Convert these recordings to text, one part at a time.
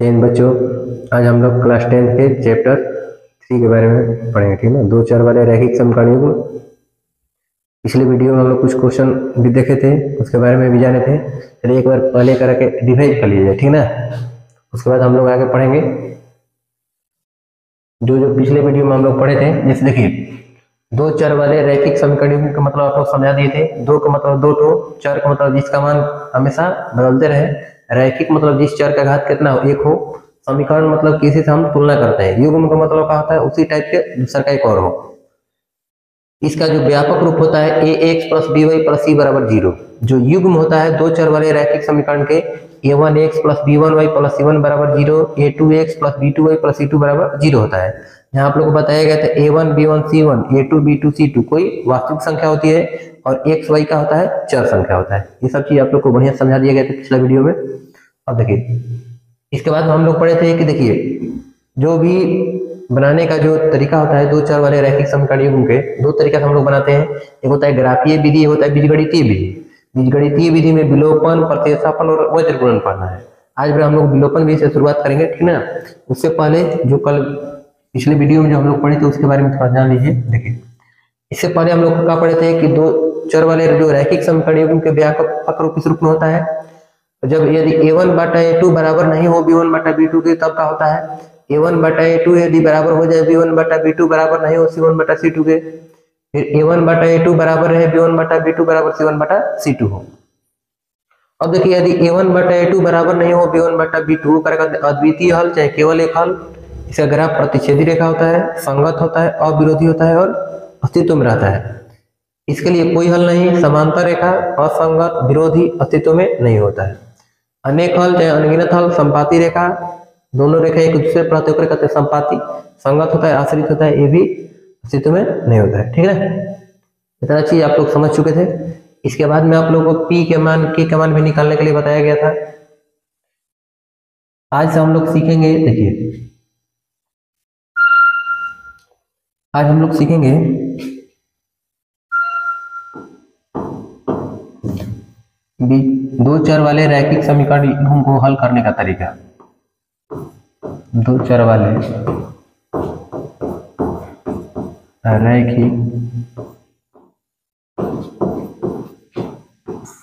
10 बच्चों, आज हम लोग क्लास 10 के चैप्टर 3 के बारे में पढ़ेंगे, ठीक है ना। 2 चर वाले रैखिक समीकरणों। पिछले वीडियो में हम लोग कुछ क्वेश्चन भी देखे थे, उसके बारे में भी जाने थे। चलिए एक बार पहले करके रिवाइज कर लीजिए, ठीक ना। उसके बाद हम लोग आगे पढ़ेंगे जो पिछले वीडियो में हम लोग पढ़े थे। जैसे देखिए, 2 चर वाले रैखिक समीकरणों का मतलब आप लोग समझा दिए थे। 2 का मतलब 2 टो, चर का मतलब जिसका मान हमेशा बदलते रहे, रैखिक मतलब जिस चर का घात कितना हो 1 हो, समीकरण मतलब किसी से हम तुलना करते हैं, युग्म का मतलब क्या होता है उसी टाइप के दूसरा का एक और हो। इसका जो व्यापक रूप होता है ax plus by plus c बराबर 0। जो युग्म होता है 2 चर वाले रैखिक समीकरण के a1x plus b1y plus c1 बराबर 0, a2x plus b2y plus c2 बराबर 0 होता है। यहाँ आप लोग को बताया गया था a1 b1 c1 a2 b2 c2 कोई वास्तविक संख्या होती है और x y का होता है चर संख्या होता है। ये सब चीज आप लोग को बढ़िया समझा दिया गया था पिछला वीडियो में। अब देखिए, इसके बाद हम लोग पढ़े थे कि देखिए जो भी बनाने का जो तरीका होता है 2 चर वाले रैखिक समीकरण युग्म के 2 तरीका से हम लोग बनाते हैं। एक होता है ग्राफीय विधि, एक होता है बीजगणितीय विधि। बीजगणितीय विधि में विलोपन, प्रतिस्थापन और वज्र गुणन पढ़ना है। आज भी हम लोग विलोपन विधि से शुरुआत करेंगे, ठीक ना। उससे पहले जो कल पिछले वीडियो में जो हम लोग पढ़े थे उसके बारे में थोड़ा जान लीजिए। देखिए, इससे पहले हम लोग क्या पढ़े थे कि 2 चर वाले जो रैखिक समीकरण युग्म के व्यापक रूप किस रूप में होता है। जब यदि a1/a2 बराबर नहीं हो b1/b2 के, तब क्या होता है a1/a2 यदि बराबर हो जाए b1/b2 बराबर नहीं हो c1/c2 के, फिर a1/a2 बराबर है b1/b2 बराबर c1/c2 हो। अब देखिए, यदि a1/a2 बराबर नहीं हो b1/b2 का अद्वितीय हल चाहे केवल एक हल, इसका ग्राफ प्रतिच्छेदी रेखा होता है, संगत होता है, अविरोधी होता है और अस्तित्व में रहता है। इसके लिए कोई हल नहीं, समांतर रेखा, असंगत, विरोधी, अस्तित्व में नहीं होता है। अनेक हल चाहे अनगिनत हल, संपाती रेखा, दोनों रेखा एक दूसरे पर रहते हुए कहते हैं संपाती, संगत होता है, आश्रित होता है, ये भी अस्तित्व में नहीं होता है, ठीक है। इतना चीज आप लोग समझ चुके थे। इसके बाद में आप लोगों को p के मान, k के मान भी निकालने के लिए बताया गया था। आज से हम लोग सीखेंगे, देखिए आज हम लोग सीखेंगे दो चर वाले रैखिक समीकरण को हल करने का तरीका। 2 चर वाले रैखिक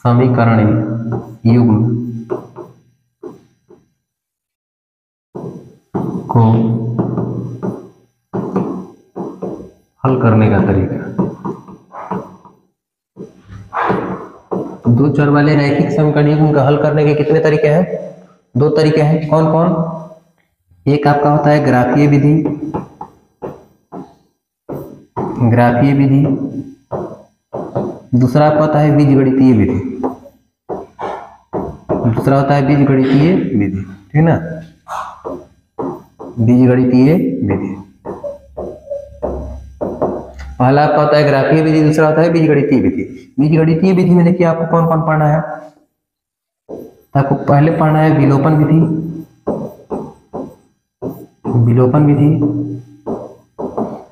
समीकरण युग्म को हल करने का तरीका। 2 चर वाले रैखिक समीकरण युग्म का हल करने के कितने तरीके हैं? 2 तरीके हैं। कौन कौन? एक आपका होता है ग्राफीय विधि, ग्राफीय विधि। दूसरा आपका होता है बीजगणितीय विधि, दूसरा होता है बीजगणितीय विधि, ठीक ना। बीजगणितीय विधि पहला आपका होता है ग्राफीय विधि, दूसरा होता है बीजगणितीय विधि। बीजगणितीय विधि में देखिए आपको कौन कौन पढ़ना है। आपको पहले पढ़ना है विलोपन विधि, विलोपन विधि।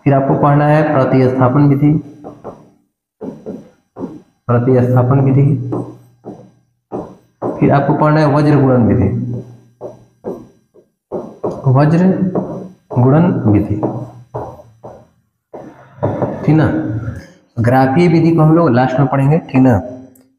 फिर आपको पढ़ना है प्रतिस्थापन विधि, प्रतिस्थापन विधि। फिर आपको पढ़ना है वज्र गुणन विधि, वज्र गुणन विधि, ठीक ना। ग्राफीय विधि को हम लोग लास्ट में पढ़ेंगे, ठीक ना।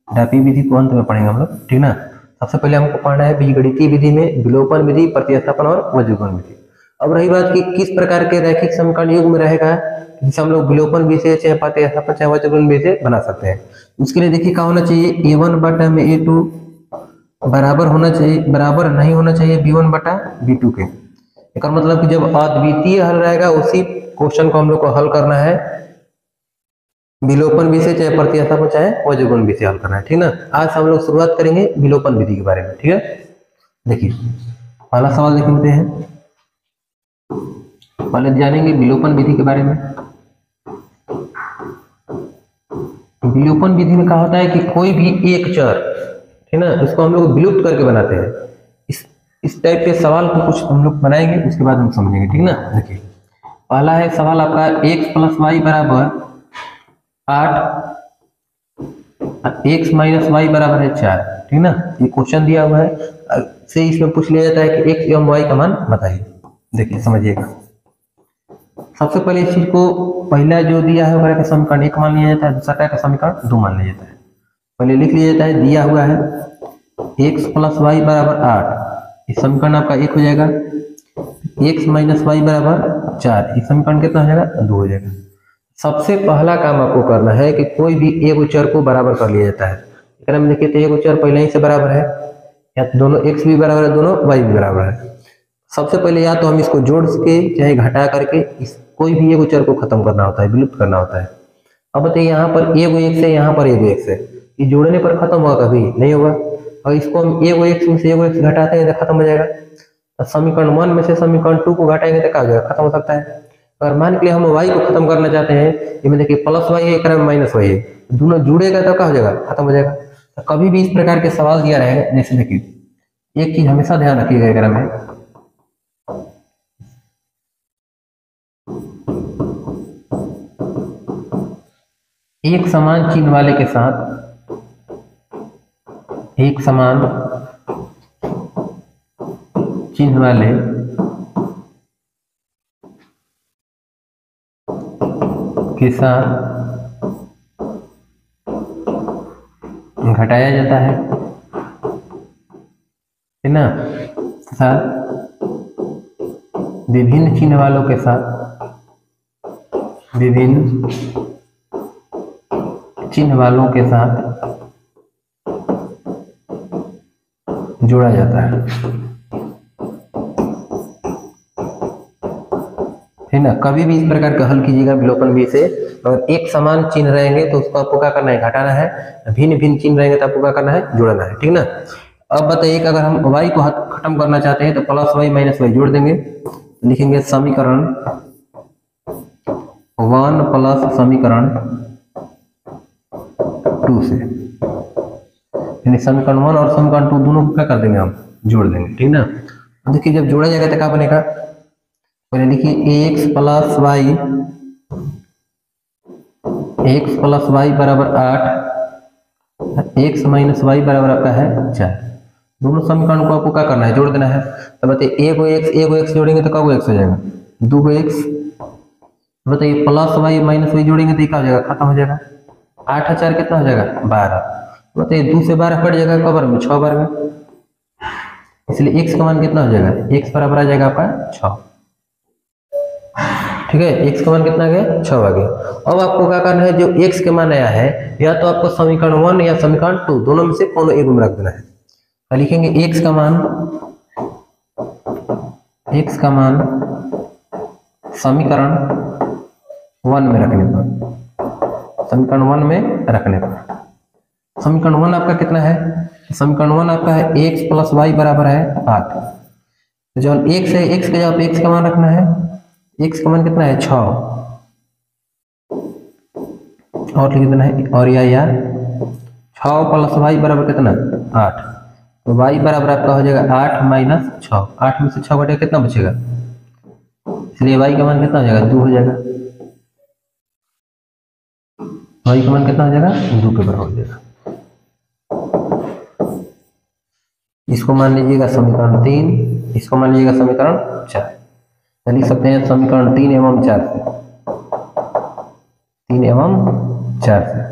ग्राफीय विधि को अंत में पढ़ेंगे हम लोग, ठीक ना। सबसे पहले हमको पढ़ना है बीजगणितीय विधि में विलोपन विधि, प्रतिस्थापन और वज्र गुणन विधि। अब रही बात कि किस प्रकार के रैखिक समीकरण युग्म रहेगा, जिसे हम लोग विलोपन विधि से चाहे प्रतिस्थापन चाहे वज्र गुणन विधि से बना सकते हैं। उसके लिए देखिए क्या होना चाहिए, a1/a2 बराबर होना चाहिए, बराबर नहीं होना चाहिए b1/b2 के। इसका मतलब कि जब अद्वितीय हल रहेगा उसी क्वेश्चन को हम लोग को हल करना है विलोपन विधि से चाहे प्रतिस्थापन चाहे वज्र गुणन विधि से हल करना है, ठीक ना। आज हम लोग शुरुआत करेंगे विलोपन विधि के बारे में, ठीक है। देखिए पहला सवाल देखते हैं, पहले जानेंगे विलोपन विधि के बारे में। विलोपन विधि में क्या होता है कि कोई भी एक चर, ठीक ना, इसको हम लोग विलुप्त करके बनाते हैं। इस टाइप के सवाल को कुछ हम लोग बनाएंगे, उसके बाद हम समझेंगे, ठीक ना। देखिए पहला है सवाल आपका x प्लस वाई बराबर 8, x माइनस वाई बराबर है 4। ठीक ना। ये क्वेश्चन दिया हुआ है से इसमें पूछ लिया जाता है कि x एवं y का मान बताइए। देखिए समझिएगा, सबसे पहले इस चीज को पहला जो दिया है वह का समीकरण 1 मान लिया जाता है, दूसरा का समीकरण 2 मान लिया जाता है। पहले लिख लिया जाता है, दिया हुआ है x प्लस वाई बराबर 8, इस समीकरण आपका 1 हो जाएगा। x माइनस वाई बराबर 4, इस समीकरण कितना हो जाएगा 2 हो जाएगा। सबसे पहला काम आपको करना है कि कोई भी एक चर को बराबर कर लिया जाता है। में देखिए तो एक चर पहले ही से बराबर है, या तो दोनों x भी बराबर है, दोनों y भी बराबर है। सबसे पहले या तो हम इसको जोड़ के चाहे घटा करके इस कोई भी एक चर को खत्म करना होता है, विलुप्त करना होता है। अब बताइए यहाँ पर एगो x है, यहाँ पर एगो x है, ये जोड़ने पर खत्म होगा कभी नहीं होगा। और इसको हम एगो x में से एगो x घटाते हैं तो खत्म हो जाएगा। तो समीकरण 1 में से समीकरण 2 को घटाएंगे तो क्या हो जाएगा, खत्म हो सकता है। अगर मान के लिए हम y को खत्म करना चाहते हैं, इसमें देखिए प्लस वाई है, एक माइनस वाई है, दोनों जुड़ेगा तो क्या हो जाएगा, खत्म हो जाएगा। तो कभी भी इस प्रकार के सवाल दिया रहेगा, जैसे देखिए एक चीज हमेशा ध्यान रखिएगा एग्जाम में, एक समान चिन्ह वाले के साथ एक समान चिन्ह वाले के साथ घटाया जाता है ना, तथा विभिन्न चिन्ह वालों के साथ विभिन्न चिन्ह वालों के साथ जोड़ा जाता है, है ना। कभी भी इस प्रकार का हल कीजिएगा विलोपन बी से, अगर एक समान चिन्ह रहेंगे तो उसको आपको क्या करना है, घटाना है। भिन्न भिन्न चिन्ह रहेंगे तो आपको क्या करना है, जोड़ना है, ठीक ना। अब बताइए अगर हम y को खत्म करना चाहते हैं तो प्लस वाई माइनस वाई जोड़ देंगे, लिखेंगे समीकरण 1 प्लस समीकरण 2 से, यानी समीकरण 1 और समीकरण 2 दोनों को क्या कर देंगे, हम जोड़ देंगे, ठीक ना। देखिए जब जोड़ा जाएगा तो क्या बनेगा, पहले लिखिए x प्लस वाई बराबर 8, x माइनस वाई बराबर आपका है 4। दोनों समीकरण को आपको क्या करना है, जोड़ देना है। तो बताइए एगो x जोड़ेंगे तो कब x हो जाएगा, 2x। बताइए प्लस वाई माइनस वाई जोड़ेंगे तो क्या हो जाएगा, खत्म हो जाएगा। 8 4 कितना हो जाएगा, 12। बताइए 2 से 12 कट जाएगा, कब बार में, 6 बार में, इसलिए x का मान कितना हो जाएगा, x बराबर आ जाएगा आपका 6, ठीक है। x का मान कितना आ गया, 6 आ गया। अब आपको क्या करना है, जो x के मान आया है, या तो आपको समीकरण 1 या समीकरण 2 दोनों में से कोनो एक में रख देना है। तो लिखेंगे x का मान समीकरण 1 में रखने पर, समीकरण 1 में रखने पर समीकरण 1 आपका कितना है, समीकरण 1 आपका है x प्लस वाई बराबर है 8। तो जब x है, x का जब x का मान रखना है, x का मान कितना है 6, और लिख देना है, और या 6 प्लस वाई बराबर कितना 8। तो y बराबर आपका हो जाएगा 8 माइनस 6, 8 में से 6 घटेगा कितना बचेगा, इसलिए y का मान कितना हो जाएगा, 2 हो जाएगा। y का मान कितना हो जाएगा, 2 के बराबर हो जाएगा। इसको मान लीजिएगा समीकरण 3, इसको मान लीजिएगा समीकरण 4। लिख सकते हैं समीकरण 3 एवं 4 से, 3 एवं 4 से।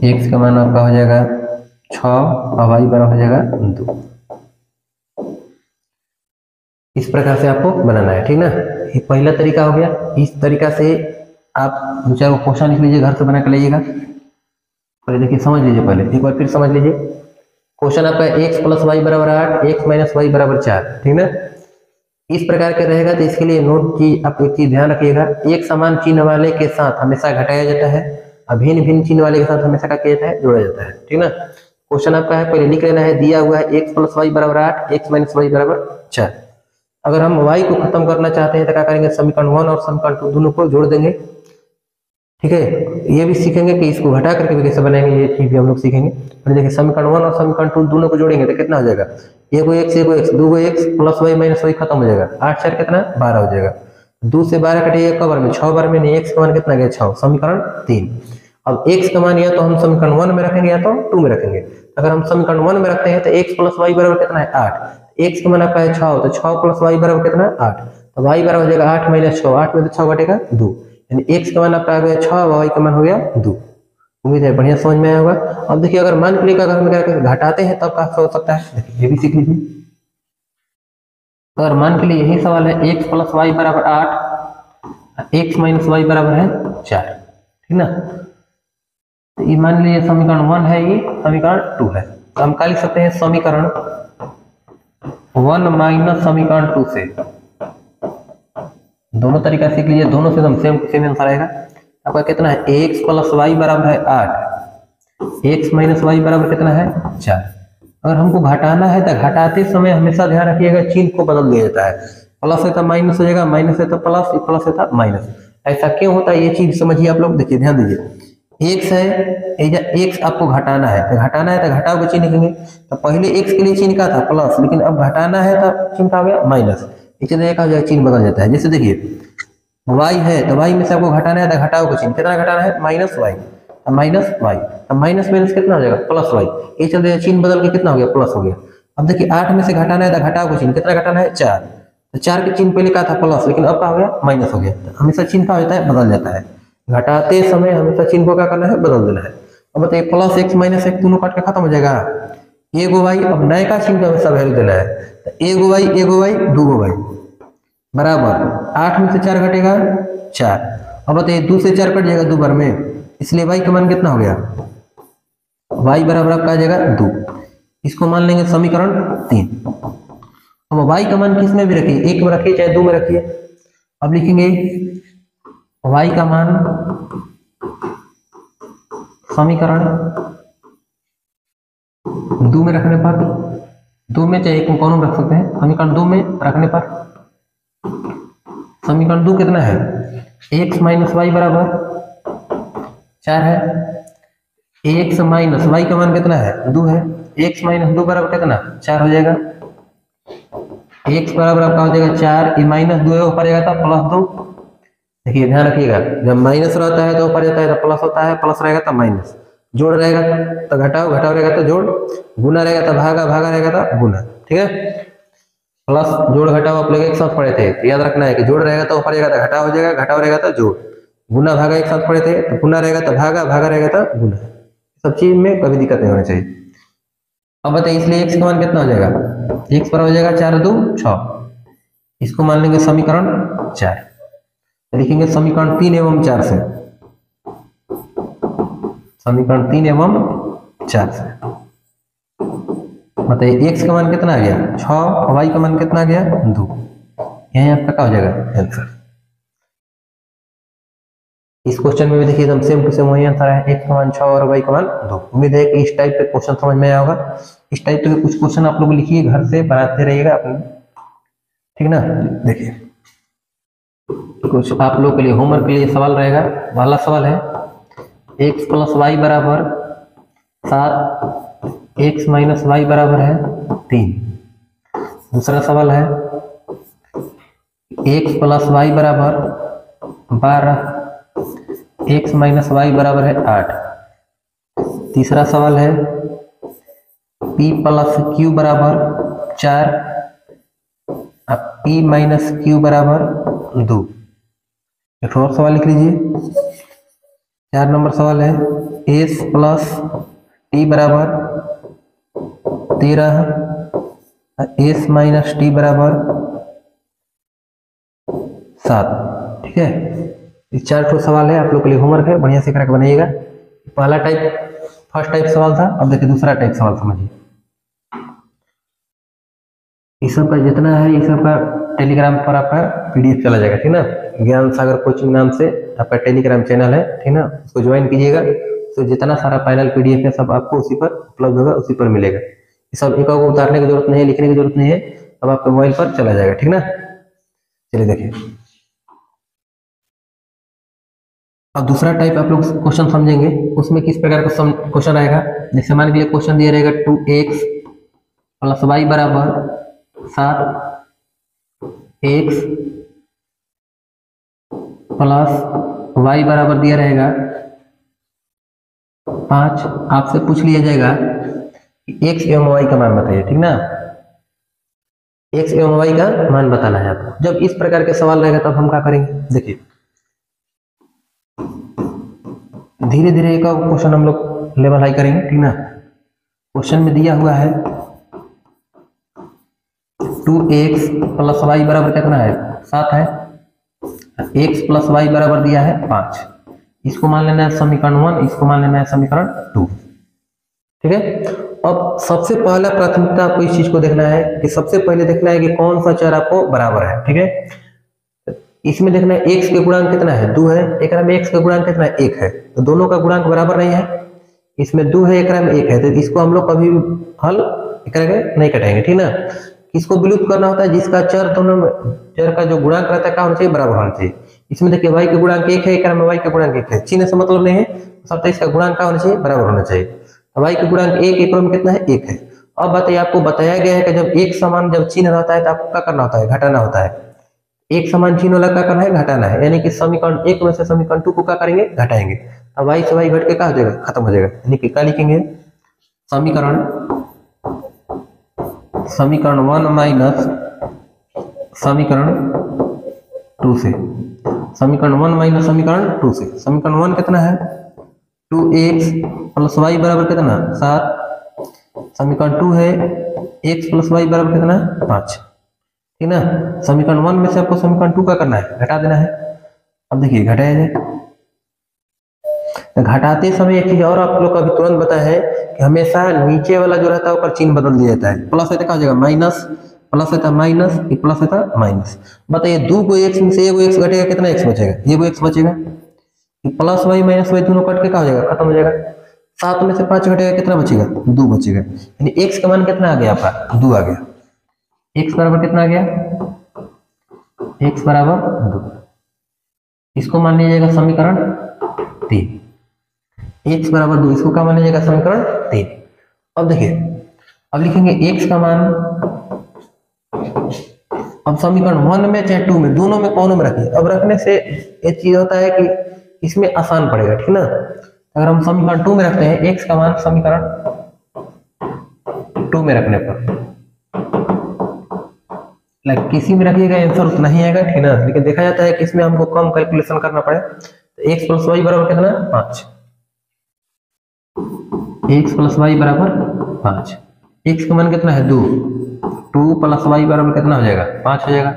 x का मान आपका हो जाएगा 6 और y बराबर हो जाएगा 2। इस प्रकार से आपको बनाना है, ठीक ना। ये पहला तरीका हो गया। इस तरीका से आप 2-4 क्वेश्चन लिख लीजिए, घर से बना कर लाइएगा। पहले देखिए समझ लीजिए, पहले एक बार फिर समझ लीजिए। क्वेश्चन आपका x प्लस वाई बराबर 8, x माइनस वाई बराबर 4, ठीक ना। इस प्रकार के रहेगा तो इसके लिए नोट की आप एक चीज ध्यान रखिएगा, एक समान चिन्ह वाले के साथ हमेशा घटाया जाता है, भिन्न भिन्न चिन्ह वाले के साथ हमेशा क्या किया जाता है, जोड़ा जाता है, ठीक ना। क्वेश्चन आपका है, पहले लिख लेना है, दिया हुआ है x प्लस वाई बराबर 8, x माइनस वाई बराबर 4। अगर हम y को खत्म करना चाहते हैं तो क्या करेंगे, समीकरण 1 और समीकरण 2 दोनों को जोड़ देंगे। ठीक है, ये भी सीखेंगे कि इसको घटा करके भी कैसे बनाएंगे, ये चीज भी हम लोग सीखेंगे। और देखिए समीकरण 1 और समीकरण 2 दोनों को जोड़ेंगे तो कितना हो जाएगा, एगो एक्स एगो एक्स, दो x plus y minus y खत्म हो जाएगा, 8 4 कितना 12 हो जाएगा। 2 से 12 कटेगा एक बार में, 6 बार में, नहीं एक्स का मान कितना गया 6, समीकरण 3। अब एक्स का मान या तो हम समीकरण 1 में रखेंगे या तो 2 में रखेंगे। अगर हम समीकरण 1 में रखते हैं तो एक्स प्लस वाई बराबर कितना है 8, एक्स का मान आपका है 6, तो 6 प्लस वाई बराबर कितना है 8, तो वाई बराबर हो जाएगा 8 माइनस 6, 8 में से 6 घटेगा 2, यानी एक्स का मान आपका आ गया 6, वाई का मान हो गया 2। उम्मीद है बढ़िया समझ में आया होगा। अब देखिए अगर मान के लिए अगर हम क्या घटाते हैं तब क्या हो सकता है, देखिए ये भी सीख लीजिए। अगर मान के लिए यही सवाल है एक्स प्लस वाई बराबर 8, एक्स माइनस वाई बराबर है 4, ठीक ना। तो ये मान लीजिए समीकरण 1 है, ये समीकरण 2 है, तो हम क्या लिख सकते हैं समीकरण 1 माइनस समीकरण 2 से, दोनों तरीका सीख लीजिए, दोनों से एकदम सेम आंसर आएगा। आपका कितना है एक्स प्लस वाई बराबर है 8, एक्स माइनस वाई बराबर कितना है 4। अगर हमको घटाना है तो घटाते समय हमेशा ध्यान रखिएगा चिन्ह को बदल दिया जाता है, प्लस है तो माइनस हो जाएगा, माइनस है तो प्लस, प्लस है तो माइनस। ऐसा क्यों होता है ये चीज समझिए आप लोग। देखिए ध्यान दीजिए, एक्स है, एक्स आपको घटाना है तो घटाओ का चिन्ह लिखेंगे, तो पहले एक्स के लिए चिन्ह का था प्लस, लेकिन अब घटाना है तो चिन्ह का हो गया माइनस, इस तरह का चिन्ह बदल जाता है। जैसे देखिए y है तो y में से आपको घटाना है तो घटाओ का चिन्ह, कितना घटाना है माइनस वाई, माइनस वाई, अब माइनस माइनस कितना हो जाएगा प्लस वाई, ये चलते चिन्ह बदल के कितना हो गया प्लस हो गया। अब देखिए 8 में से घटाना है तो घटाओ का चिन्ह, कितना घटाना है 4, तो 4 के चिन्ह पहले का था प्लस, लेकिन अब क्या हो गया माइनस हो गया। तो हमेशा चिन्ह का होता है बदल जाता है, घटाते समय हमेशा चिन्ह को क्या करना है बदल देना है। अब बताइए प्लस एक्स माइनस एक्स दोनों काट के खत्म हो जाएगा, एगो वाई, अब नए का चिन्ह को हमेशा वैल्यू देना है, तो एगो वाई दूगो वाई बराबर 8 में से 4 घटेगा 4। अब बताइए 2 से 4 कट जाएगा 2 बार में, इसलिए y का मान कितना हो गया, y बराबर आपका आ जाएगा 2। इसको मान लेंगे समीकरण 3। अब y का मान किस में भी रखिए, 1 में रखिए चाहे 2 में रखिए। अब लिखेंगे y का मान समीकरण 2 में रखने पर, 2 में चाहे 1 में कौन रख सकते हैं, समीकरण 2 में रखने पर समीकरण 2 कितना है, एक्स माइनस वाई बराबर 4 है, एक्स माइनस वाई का मान कितना है 2 है, एक्स माइनस 2 बराबर कितना 4 हो जाएगा, एक्स बराबर आपका हो जाएगा 4, ये माइनस 2 है ऊपर जाएगा तो प्लस 2। देखिए ध्यान रखिएगा, जब माइनस रहता है तो ऊपर जाता है तो प्लस होता है, प्लस रहेगा तो माइनस, जोड़ रहेगा तो घटाओ, घटाओ रहेगा तो जोड़, गुना रहेगा तो भागा, भागा रहेगा तो गुना, ठीक है। प्लस जोड़ घटाओ आप लोग एक साथ पढ़े थे, तो याद रखना है कि जोड़ रहेगा तो ऊपर जाएगा तो घटाव हो जाएगा, घटाव रहेगा तो जोड़, गुना भागा एक साथ पढ़े थे तो गुना रहेगा तो भागा, भागा रहेगा तो गुना, सब चीज में कभी दिक्कत नहीं होनी चाहिए। अब बताइए इसलिए एक्स का मान कितना हो जाएगा, एक्स पर हो जाएगा 4 2 6, इसको मान लेंगे समीकरण 4, लिखेंगे समीकरण 3 एवं 4 से, समीकरण 3 एवं 4 से बताइए x का मान कितना आ गया 6, y का मान कितना आ गया 2, यही आपका क्या हो जाएगा आंसर। इस क्वेश्चन में भी देखिए एकदम सेम टू सेम वही आंसर है, x का मान 6 और y का मान 2। उम्मीद है कि इस टाइप के क्वेश्चन समझ में आया होगा। इस टाइप के कुछ क्वेश्चन आप लोग लिखिए, घर से बनाते रहिएगा अपने, ठीक ना। देखिए कुछ आप लोग के लिए होमवर्क के लिए सवाल रहेगा। पहला सवाल है x प्लस वाई बराबर 7, एक्स माइनस वाई बराबर है 3। दूसरा सवाल है एक्स प्लस वाई बराबर 12, एक्स माइनस वाई बराबर है 8। तीसरा सवाल है p प्लस क्यू बराबर 4, p माइनस क्यू बराबर 2। एक और सवाल लिख लीजिए। 4 नंबर सवाल है s प्लस टी बराबर 13, एस माइनस टी बराबर 7, ठीक है। ये 4 सवाल है आप लोग के लिए होमवर्क है, बढ़िया से करके बनाइएगा। पहला टाइप फर्स्ट टाइप सवाल था, अब देखिए दूसरा टाइप सवाल समझिए। इस सब का जितना है इस सब का टेलीग्राम पर आपका पीडीएफ चला जाएगा, ठीक ना। ज्ञान सागर कोचिंग नाम से आपका टेलीग्राम चैनल है, ठीक ना, उसको ज्वाइन कीजिएगा। तो जितना सारा फाइनल पीडीएफ है सब आपको उसी पर उपलब्ध होगा, उसी पर मिलेगा। ये सब एक को उतारने की जरूरत नहीं है, लिखने की जरूरत नहीं है, अब आपके मोबाइल पर चला जाएगा, ठीक ना। चलिए देखिए अब दूसरा टाइप आप लोग क्वेश्चन समझेंगे, उसमें किस प्रकार का क्वेश्चन आएगा। जैसे मान के लिए क्वेश्चन दिया रहेगा 2x प्लस वाई बराबर 7, x प्लस वाई बराबर दिया रहेगा 5। आपसे पूछ लिया जाएगा कि x एवं y का मान बताइए, ठीक ना। x एवं y का मान बताना है आपको। जब इस प्रकार के सवाल रहेगा तब हम क्या करेंगे, देखिए धीरे धीरे एक क्वेश्चन हम लोग लेवल हाई करेंगे, ठीक ना। क्वेश्चन में दिया हुआ है 2x प्लस वाई बराबर कितना है, 7 है। x प्लस वाई बराबर दिया है 5। इसको मान लेना है समीकरण 1, इसको मान लेना है समीकरण 2, ठीक है। अब सबसे पहला प्राथमिकता आपको इस चीज को देखना है कि सबसे पहले देखना है कि कौन सा चर आपको बराबर है, ठीक है। इसमें देखना है x के गुणांक कितना है, 2 है। एक में x का गुणांक कितना है, 1 है। तो दोनों का गुणांक बराबर नहीं है। इसमें 2 है, एक में 1 है, तो इसको हम लोग कभी हल करेंगे नहीं कटेंगे, ठीक ना। किसको विलुप्त करना होता है, जिसका चर दोनों चर का जो गुणांक रहता है क्या होना चाहिए, बराबर होना चाहिए। इसमें देखिए y का गुणांक 1 है, एक में y का गुणांक 1 है, चिन्ह से मतलब नहीं है, सब इसका गुणांक क्या होना चाहिए, बराबर होना चाहिए। y का गुणांक 1, एक में कितना है, 1 है। अब बताइए, आपको बताया गया है कि जब एक समान जब चिन्ह रहता है तो आपको क्या करना होता है, घटाना होता है। एक समान चिन्ह वाला क्या करना है, घटाना है। यानी कि समीकरण 1 में से समीकरण 2 को क्या करेंगे, घटाएंगे। अब y से y घट के क्या हो जाएगा, खत्म हो जाएगा। यानी कि क्या लिखेंगे, समीकरण 1 माइनस समीकरण 2 से, समीकरण 1 माइनस समीकरण 2 से। समीकरण 1 कितना है, 2x प्लस वाई बराबर कितना, 7। समीकरण 2 है x प्लस वाई बराबर कितना, 5, ठीक ना। समीकरण 1 में से आपको समीकरण 2 का करना है, घटा देना है। अब देखिए घटाया जाए, घटाते समय एक चीज और आप लोग को अभी तुरंत बताया है कि हमेशा नीचे वाला जो रहता है ऊपर चिन्ह बदल दिया जाता है। प्लस है तो क्या हो जाएगा, माइनस, प्लस है तो माइनस, प्लस है तो माइनस। बताइए 2 को x में से एगो x घटेगा, कितना x बचेगा, एगो x बचेगा। प्लस वाई माइनस वाई दोनों कट के क्या हो जाएगा, खत्म हो जाएगा। 7 में से 5 घटेगा, कितना बचेगा, 2 बचेगा। यानी x का मान कितना आ गया आपका, 2 आ गया। x बराबर कितना आ गया, x बराबर 2। इसको मान लीजिएगा समीकरण 3, x बराबर 2, इसको क्या मान लीजिएगा, समीकरण 3। अब देखिए, अब लिखेंगे x का मान। अब समीकरण 1 में चाहे 2 में, दोनों में कौनों में रखिए। अब रखने से एक चीज होता है कि इसमें आसान पड़ेगा, ठीक ना। अगर हम समीकरण 2 में रखते हैं x का मान, समीकरण 2 में रखने पर किसी में रखिएगा आंसर उतना ही आएगा, ठीक ना। लेकिन देखा जाता है कि इसमें हमको कम कैलकुलेशन करना पड़े, तो x प्लस वाई बराबर कितना, 5। x प्लस वाई बराबर 5। x का मान कितना है, 2। 2 प्लस वाई बराबर कितना हो जाएगा, 5 हो जाएगा।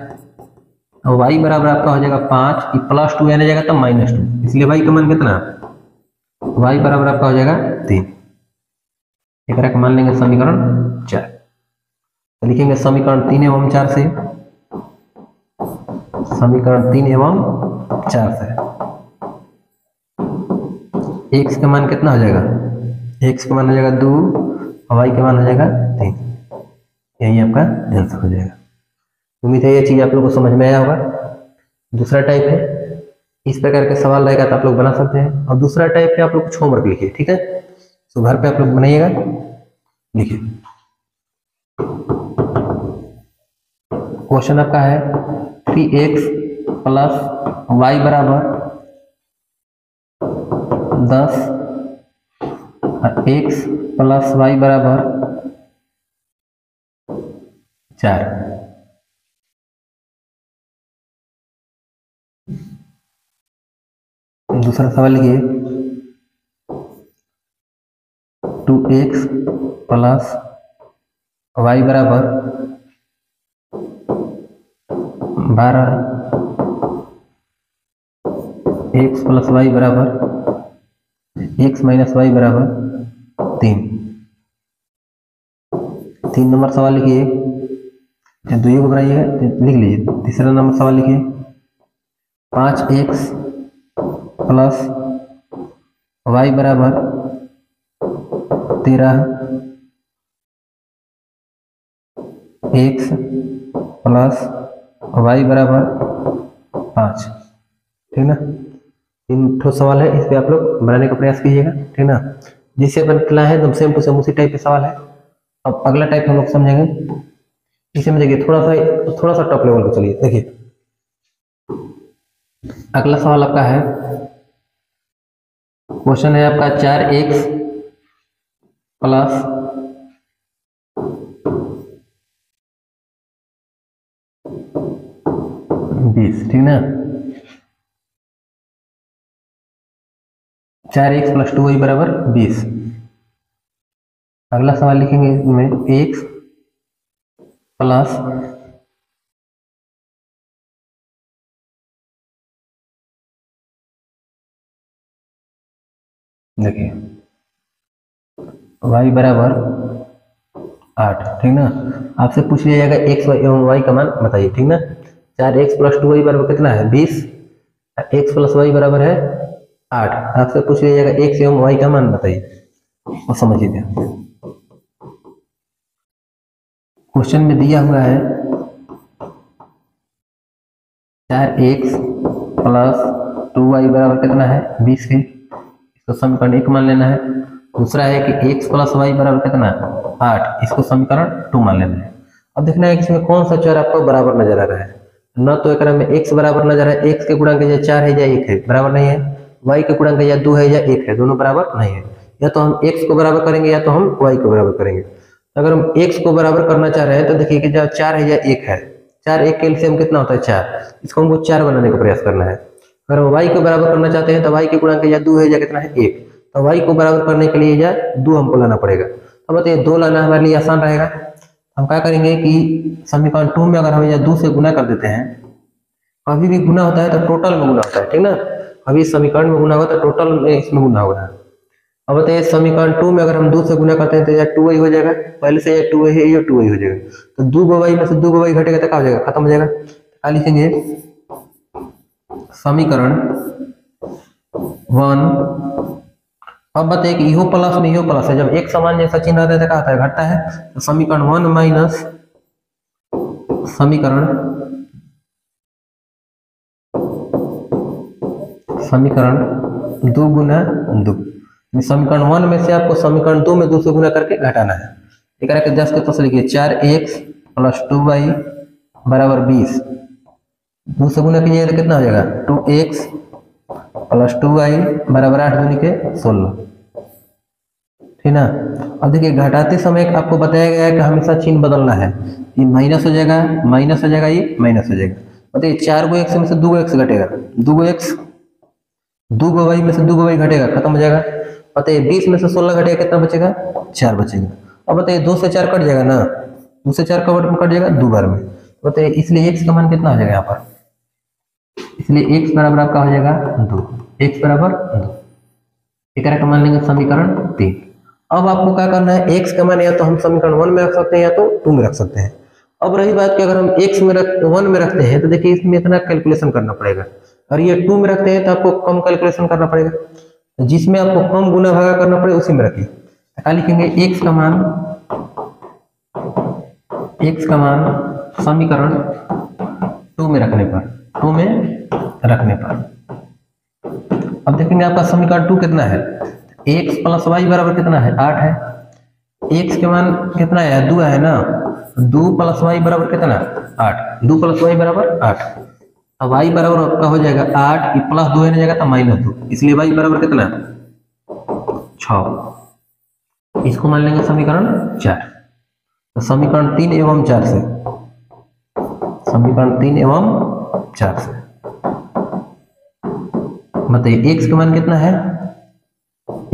और y बराबर आपका हो जाएगा 5, प्लस 2 आने जाएगा तब -2, इसलिए y का मान कितना, y बराबर आपका हो जाएगा 3। एक का मान लेंगे समीकरण 4। तो लिखेंगे समीकरण 3 एवं 4 से, समीकरण 3 एवं 4 से x का मान कितना हो जाएगा, x का मान हो जाएगा 2, y का मान हो जाएगा 3। यही आपका आंसर हो जाएगा। उम्मीद है ये चीज आप लोगों को समझ में आया होगा। दूसरा टाइप है, इस प्रकार के सवाल रहेगा तो आप लोग बना सकते हैं। और दूसरा टाइप पे आप लोग कुछ होमवर्क लिखिए, ठीक है। तो घर पे आप लोग बनाइएगा, लिखिए। क्वेश्चन आपका है 3x प्लस वाई बराबर 10, x प्लस वाई बराबर 4। दूसरा सवाल लिखिए 2x प्लस वाई बराबर 12, x प्लस वाई बराबर x माइनस वाई बराबर 3। 3 नंबर सवाल लिखिए, 2 को बनाइएगा, लिख लीजिए। तीसरा नंबर सवाल लिखिए 5x प्लस वाई बराबर 13, x प्लस वाई बराबर 5, ठीक ना। तीन ठो सवाल है, इस पे आप लोग बनाने का प्रयास कीजिएगा, ठीक ना। जिससे अपन खिला है एकदम सेम टू सेम उसी टाइप के सवाल है। अब अगला टाइप हम लोग समझेंगे। इसे में देखिए थोड़ा सा टॉप लेवल पे चलिए। देखिए अगला सवाल आपका है, क्वेश्चन है आपका 4x प्लस 20, ठीक ना। 4x प्लस 2y बराबर 20। अगला सवाल लिखेंगे इसमें x प्लस देखिए y बराबर 8, ठीक ना। आपसे पूछ लिया जाएगा x एवं y का मान बताइए, ठीक ना। 4x प्लस 2y बराबर कितना है 20, x प्लस y बराबर है 8। आपसे पूछ लिया जाएगा x एवं y का मान बताइए, और समझिए। क्वेश्चन में दिया हुआ है 4x प्लस 2y बराबर कितना है 20 के, इसको समीकरण 1 मान लेना है। दूसरा है कि x प्लस y बराबर कितना 8, इसको समीकरण 2 मान लेना है। अब देखना है कि इसमें कौन सा चर आपको बराबर नजर आ रहा है। न तो एक में x बराबर नजर है, x के गुणांक या 4 है या 1 है, बराबर नहीं है। y के गुणांक या 2 है या 1 है, दोनों बराबर नहीं है। या तो हम x को बराबर करेंगे या तो हम y को बराबर करेंगे। अगर हम x को बराबर करना चाह रहे हैं तो देखिए कि जब 4 है या 1 है, 4 1 के एलसीएम कितना होता है 4, इसको हमको 4 बनाने का प्रयास करना है। अगर हम y को बराबर करना चाहते हैं तो y के गुणांक या 2 है या कितना है 1, तो y को बराबर करने के लिए या 2 हमको लाना पड़ेगा। अब बताइए 2 लाना हमारे लिए आसान रहेगा। हम क्या करेंगे कि समीकरण 2 में अगर हम या 2 से गुना कर देते हैं, कभी भी गुना होता है तो टोटल में गुना होता है, ठीक ना। अभी समीकरण में गुना होता है टोटल में इसमें गुना होगा। अब बताइए समीकरण 2 में अगर हम 2 से गुना करते हैं तो या 2y हो जाएगा, पहले से या 2y है या 2y हो जाएगा, तो 2 y में से 2 y घटेगा तो क्या हो जाएगा, खत्म हो जाएगा। क्या लिखेंगे, समीकरण 1। अब बताइए कि इहो प्लस में इहो प्लस है, जब एक समान जैसा चिन्ह रहता है तो क्या होता है, घटता है। तो समीकरण 1 माइनस समीकरण 2 गुना 2, समीकरण 1 में से आपको समीकरण 2 में 2 से गुना करके घटाना है। एक के 10 के तो से लिखिए 4x प्लस 2y बराबर 20, 2 से गुना कीजिएगा तो कितना हो जाएगा 2x प्लस 2y बराबर 8 दूनी के 16, ठीक ना। अब देखिए घटाते समय आपको बताया गया है कि हमेशा चिन्ह बदलना है। ये माइनस हो जाएगा, माइनस हो जाएगा, ये माइनस हो जाएगा। बताइए 4 गो x में से 2 गो x घटेगा, 2 गो x, 2 गो y में से 2 गो y घटेगा, खत्म हो जाएगा। बताइए 20 में से 16 घटेगा, कितना बचेगा 4 बचेगा। अब बताइए 2 से 4 कट जाएगा ना, 2 से 4 कट जाएगा 2 बार में। बताइए इसलिए x का मान कितना हो जाएगा यहाँ पर, इसलिए x बराबर आपका हो जाएगा 2, x बराबर 2। एक का मान लेंगे समीकरण 3। अब आपको क्या करना है, x का मान या तो हम समीकरण 1 में रख सकते हैं या तो 2 में रख सकते हैं। अब रही बात कि अगर हम x में 1 में रखते हैं तो देखिए इसमें इतना कैलकुलेशन करना पड़ेगा, और ये 2 में रखते हैं तो आपको कम कैलकुलेशन करना पड़ेगा। जिसमें आपको कम गुना भागा करना पड़े उसी में रखिए। क्या लिखेंगे, x का मान समीकरण 2 में रखने पर, अब देखेंगे आपका समीकरण 2 कितना है, x प्लस वाई बराबर कितना है 8 है, x के मान कितना है 2 है ना, 2 प्लस वाई बराबर कितना 8, 2 प्लस वाई बराबर 8। अब y बराबर आपका हो जाएगा 8, प्लस 2 है जाएगा तो -2, इसलिए y बराबर कितना 6। इसको मान लेंगे समीकरण 4। तो समीकरण 3 एवं 4 से, समीकरण 3 एवं 4 से बताइए x का मान कितना है,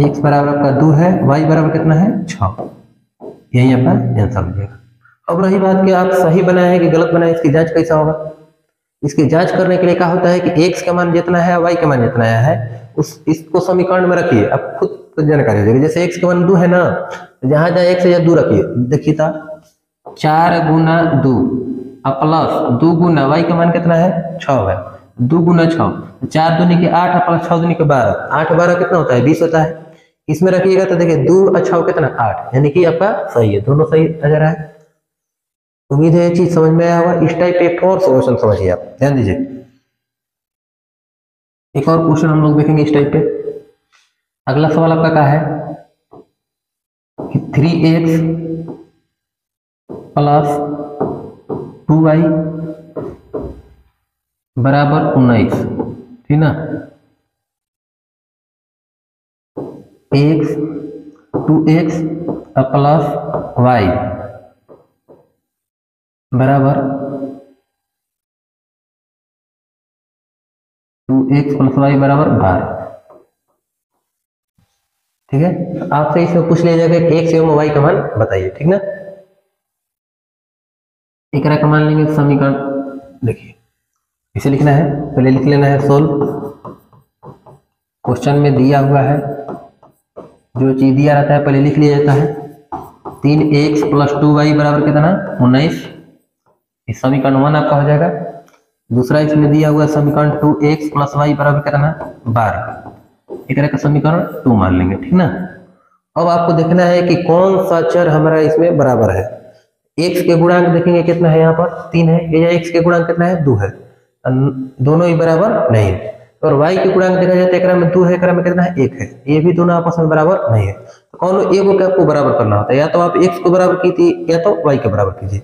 x बराबर आपका 2 है, y बराबर कितना है 6। यही आपका आंसर हो जाएगा। अब रही बात कि आप सही बनाए हैं कि गलत बनाए, इसकी जांच कैसा होगा। इसकी जांच करने के लिए क्या होता है कि x का मान जितना है y का मान जितना आया है इसको समीकरण में रखिए, अब खुद जानकारी हो जाएगी। जैसे x का मान 2 है ना, जहां जहां x या 2 रखिए, देखिए था 4 गुना 2 अब प्लस 2 गुना y का मान कितना है 6 है, 2 गुना 6, 4 दूनी के 8 प्लस 6 दूनी के 12, 8 12 कितना होता है 20 होता है। इसमें रखिएगा तो देखिए 2 और 6 कितना 8, यानी कि आपका सही है, दोनों सही नजर आए। उम्मीद है ये चीज समझ में आया होगा। इस टाइप एक और सॉल्यूशन समझिए आप, ध्यान दीजिए। एक और क्वेश्चन हम लोग देखेंगे इस टाइप पे। अगला सवाल आपका क्या है कि 3x प्लस 2y बराबर 19, ठीक ना। x 2x प्लस y बराबर 2x प्लस वाई बराबर 12, ठीक है। आपसे इसमें पूछ लिया जाएगा कि x एवं y का मान बताइए, ठीक ना। एकरा का मान लेंगे समीकरण, देखिए इसे लिखना है, पहले लिख लेना है सोल्व। क्वेश्चन में दिया हुआ है, जो चीज दिया रहता है पहले लिख लिया जाता है। 3x प्लस 2y बराबर कितना 19, इस समीकरण 1 आपका हो जाएगा। दूसरा इसमें दिया हुआ समीकरण 2x प्लस वाई बराबर कितना 12, एक का समीकरण 2 मान लेंगे, ठीक ना। अब आपको देखना है कि कौन सा चर हमारा इसमें बराबर है। x के गुणांक देखेंगे कितना है, यहाँ पर 3 है, या x के गुणांक कितना है 2 है, दोनों ही बराबर नहीं है। और y के गुणांक देखा जाए तो एक में 2 है, एक में कितना है 1 है, ये भी दोनों आपस में बराबर नहीं है। तो कौन एक को आपको बराबर करना होता है, या तो आप x को बराबर कीजिए या तो y के बराबर कीजिए।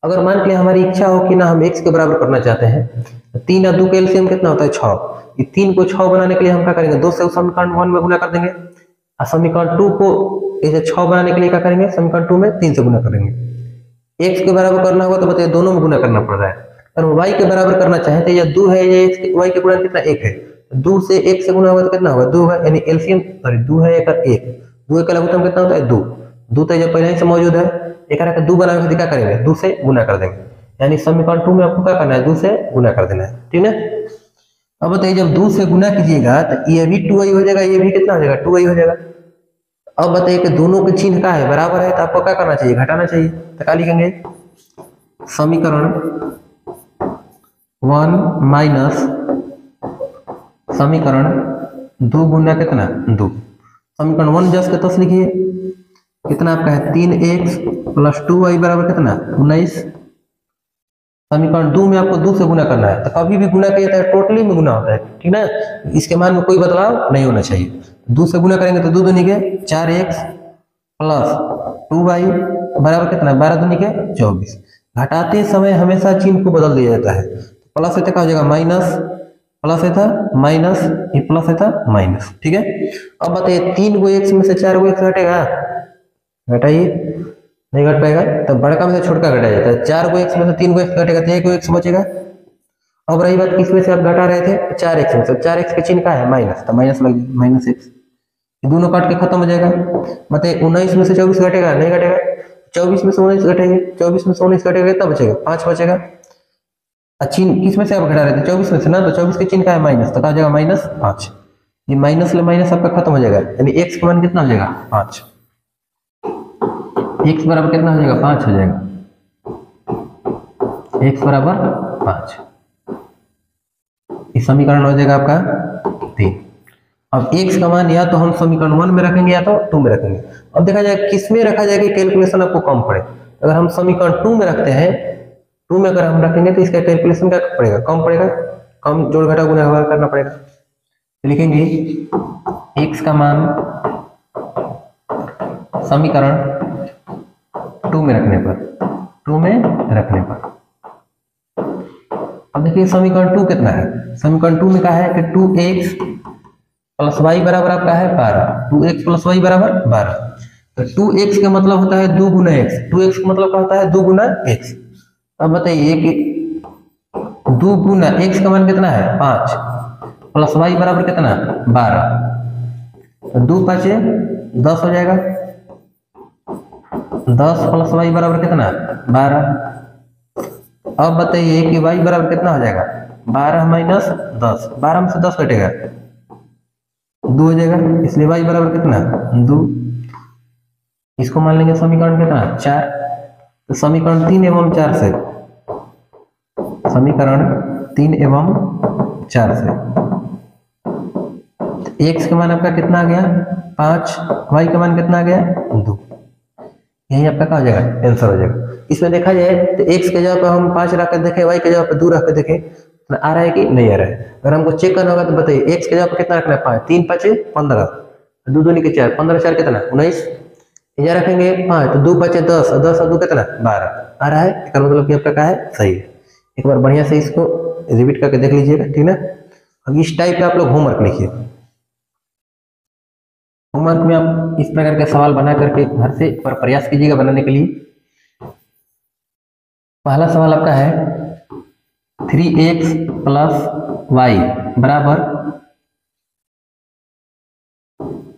अगर मान के लिए हमारी इच्छा हो कि ना हम x के बराबर करना चाहते हैं, तो 3 और 2 का एलसीएम कितना होता है 6। ये 3 को 6 बनाने के लिए हम क्या करेंगे, 2 से समीकरण 1 में गुना कर देंगे, और समीकरण 2 को इसे 6 बनाने के लिए क्या करेंगे, समीकरण 2 में 3 से गुना करेंगे। x के बराबर करना होगा तो बताइए दोनों में गुना करना पड़ रहा है। अगर y के बराबर करना चाहें तो या 2 है या y के गुणा कितना 1 है, 2 से 1 से गुना होगा तो कितना होगा 2 होगा, यानी एलसीएम सॉरी 2 है 1 2 का लघुत्तम कितना होता है 2, 2 तो जब पहले ही से मौजूद है, एक का 2 बनाने के क्या करेंगे 2 से गुना कर देंगे, यानी समीकरण 2 में आपको क्या करना है 2 से गुना कर देना है, ठीक है। अब बताइए जब 2 से गुना कीजिएगा तो ये भी 2y हो जाएगा, ये भी कितना हो जाएगा 2y हो जाएगा। अब बताइए कि दोनों के चिन्ह का है बराबर है, तो आपको क्या करना चाहिए घटाना चाहिए, तो क्या लिखेंगे समीकरण 1 माइनस समीकरण 2 गुना कितना 2, समीकरण 1 जस के तस लिखिए, कितना आपका है 3x प्लस 2y बराबर कितना 19। समीकरण 2 में आपको 2 से गुना करना है, तो कभी भी गुना किया जाता है टोटली में गुना होता है, ठीक ना, इसके मान में कोई बदलाव नहीं होना चाहिए। 2 से गुना करेंगे तो 2 दूनी के 4x प्लस 2y बराबर कितना 12 दूनी के 24। घटाते समय हमेशा चिन्ह को बदल दिया जाता है, प्लस है क्या हो जाएगा माइनस, प्लस है था माइनस, ये प्लस है था माइनस, ठीक है। अब बताइए 3 को x में से 4 को x घटेगा, घटाइए नहीं घट पाएगा, तो बड़का में से छोटका घटा जाता है, 4 को x में से 3 को x घटेगा तो 1 को x बचेगा। अब रही बात किसमें से आप घटा रहे थे 4x में, तो 4x के चिन्ह का है माइनस, तो माइनस लग जाएगा माइनस x, दोनों काट के खत्म हो जाएगा। बताइए 19 में से 24 घटेगा नहीं घटेगा, 24 में से 19 घटेंगे, 24 में से 19 घटेगा कितना बचेगा 5 बचेगा। चिन्ह किसमें से आप घटा रहे थे 24 में से ना, तो 24 के चिन्ह का है माइनस, तो क्या हो जाएगा -5, ये माइनस ले माइनस आपका खत्म हो जाएगा, यानी x का मान कितना हो जाएगा 5, x बराबर कितना हो जाएगा 5 हो जाएगा, x बराबर 5, इस समीकरण हो जाएगा आपका 3। अब x का मान या तो हम समीकरण 1 में रखेंगे या तो 2 में रखेंगे। अब देखा जाए किस में रखा जाएगा कैलकुलेशन आपको कम पड़े, अगर हम समीकरण 2 में रखते हैं, 2 में अगर हम रखेंगे तो इसका कैलकुलेशन क्या पड़ेगा कम पड़ेगा, कम जोड़ घटा गुणा करना पड़ेगा। तो लिखेंगे x का मान समीकरण 2 में रखने पर, अब देखिए समीकरण 2 कितना है, समीकरण 2 में क्या है कि 2x प्लस वाई बराबर आपका है 12, 2x प्लस वाई बराबर 12, तो 2x का मतलब होता है 2 गुना x, 2x का मतलब क्या होता है 2 गुना x। अब बताइए कि 2 गुना x का मान कितना है 5 प्लस वाई बराबर कितना 12, तो 2 5 10 हो जाएगा, 10 प्लस वाई बराबर कितना 12। अब बताइए कि y बराबर कितना हो जाएगा 12 माइनस 10, 12 में से 10 घटेगा 2 हो जाएगा, इसलिए y बराबर कितना 2, इसको मान लेंगे समीकरण कितना 4, तो समीकरण 3 एवं 4 से, समीकरण 3 एवं 4 से x का मान आपका कितना आ गया 5, y का मान कितना आ गया 2, यही आपका क्या हो जाएगा आंसर हो जाएगा। इसमें देखा जाए तो x के जगह पर हम 5 रख कर देखें, y के जगह पर 2 रख कर देखें, आ रहा है कि नहीं आ रहा है। अगर हमको चेक करना होगा तो बताइए, एक्स के जगह पर कितना रखना है, 5, 3 5 15, 2 दूनी के 4, 15 4 कितना 19, यहाँ रखेंगे 5 तो 2 5 10, 10 और 2 कितना 12 आ रहा है। इसका मतलब कि आपका क्या है, सही है। एक बार बढ़िया से इसको रिपीट करके देख लीजिएगा, ठीक ना। अब इस टाइप का आप लोग होमवर्क लिखिए। होमवर्क में आप इस प्रकार के सवाल बना करके घर से एक बार प्रयास कीजिएगा बनाने के लिए। पहला सवाल आपका है 3x + y बराबर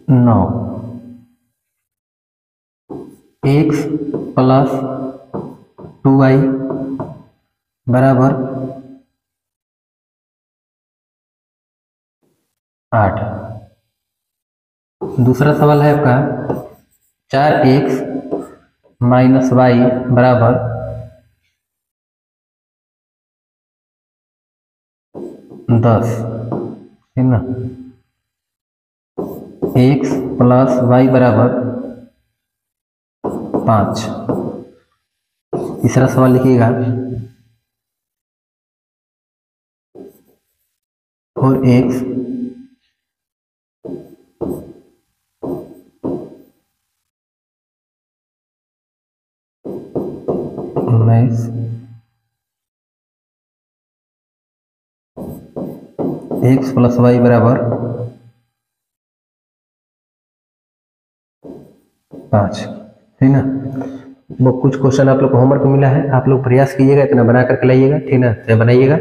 9, x + 2y बराबर 8। दूसरा सवाल है आपका 4x - y बराबर 10, ठीक ना। x + y बराबर 5। तीसरा सवाल लिखिएगा 4x x + y बराबर 5, ठीक ना। वो कुछ क्वेश्चन आप लोग को होमवर्क मिला है, आप लोग प्रयास कीजिएगा, इतना बना करके लाइएगा, ठीक ना। तो बनाइएगा।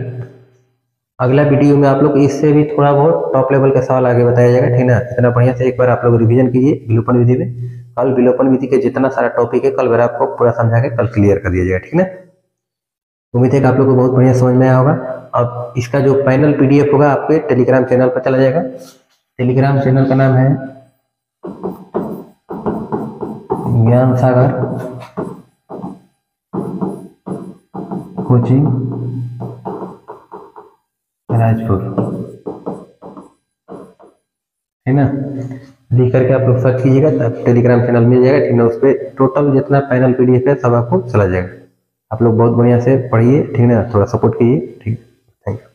अगला वीडियो में आप लोग इससे भी थोड़ा बहुत टॉप लेवल का सवाल आगे बताया जाएगा, ठीक ना। इतना बढ़िया से एक बार आप लोग रिवीजन कीजिए विलोपन विधि में। कल विलोपन विधि के जितना सारा टॉपिक है कल मेरा आपको पूरा समझा के कल क्लियर कर दिया जाएगा, ठीक ना। उम्मीद है कि आप लोग को बहुत बढ़िया समझ में आया होगा। अब इसका जो फाइनल PDF होगा आपके टेलीग्राम चैनल पर चला जाएगा। टेलीग्राम चैनल का नाम है ज्ञान सागर कोचिंग राजपुर, है ना। लिख करके आप लोग सर्च कीजिएगा तब टेलीग्राम चैनल मिल जाएगा, ठीक ना। उस पर टोटल जितना फाइनल PDF है सब आपको चला जाएगा। आप लोग बहुत बढ़िया से पढ़िए, ठीक ना, थोड़ा सपोर्ट कीजिए, ठीक। Thank you.